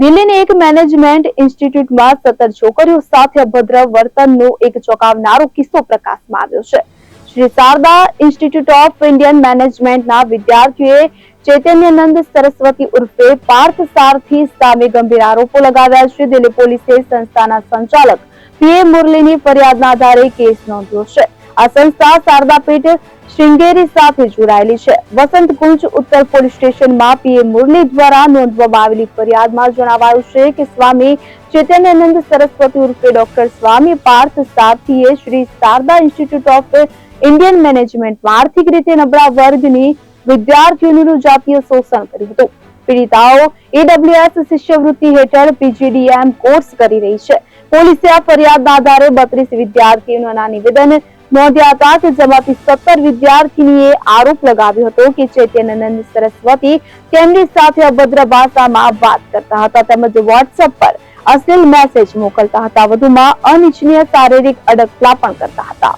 દિલ્હીની એક મેનેજમેન્ટ ઇન્સ્ટિટ્યૂટમાં 17 છોકરીઓ સાથે અભદ્ર વર્તનનો એક ચોંકાવનારો કિસ્સો પ્રકાશમાં આવ્યો છે. Shri Sharda institute of Indian મેનેજમેન્ટના વિદ્યાર્થીઓએ ચૈતન્યનંદ સરસ્વતી ઉર્ફે પાર્થ સારથી સામે ગંભીર આરોપો લગાવ્યા છે. દિલ્હી પોલીસે સંસ્થાના સંચાલક પીએ મુરલીની ફરિયાદના આધારે કેસ નોંધ્યો છે. આ સંસ્થા શારદાપીઠ શ્રીંગેરી સાથે જોડાયેલી છે. વસંત કુંજ ઉત્તર પોલીસ સ્ટેશનમાં પીએ મુરલી દ્વારા નોંધવામાં આવેલી ફરિયાદમાં જણાવાયું છે કે સ્વામી ચૈતન્યનંદ સરસ્વતી ઉર્ફે ડોક્ટર સ્વામી પાર્થ સારથીએ Shri Sharda institute of Indian મેનેજમેન્ટમાં આર્થિક રીતે નબળા વર્ગની વિદ્યાર્થીઓનું જાતીય શોષણ કર્યું હતું. પીડિતાઓ ઈડબ્લ્યુએસ શિષ્યવૃત્તિ હેઠળ પીજીડીએમ કોર્સ કરી રહી છે. પોલીસે આ ફરિયાદના આધારે 32 વિદ્યાર્થીઓના નિવેદન નોંધ્યા હતા કે જેમાંથી 17 વિદ્યાર્થીનીએ આરોપ લગાવ્યો હતો કે ચૈતન્યનંદ સરસ્વતી તેમની સાથે અભદ્ર ભાષામાં વાત કરતા હતા તેમજ વોટ્સએપ પર અશ્લીલ મેસેજ મોકલતા હતા. વધુમાં અનિચ્છનીય શારીરિક અડકલા પણ કરતા હતા.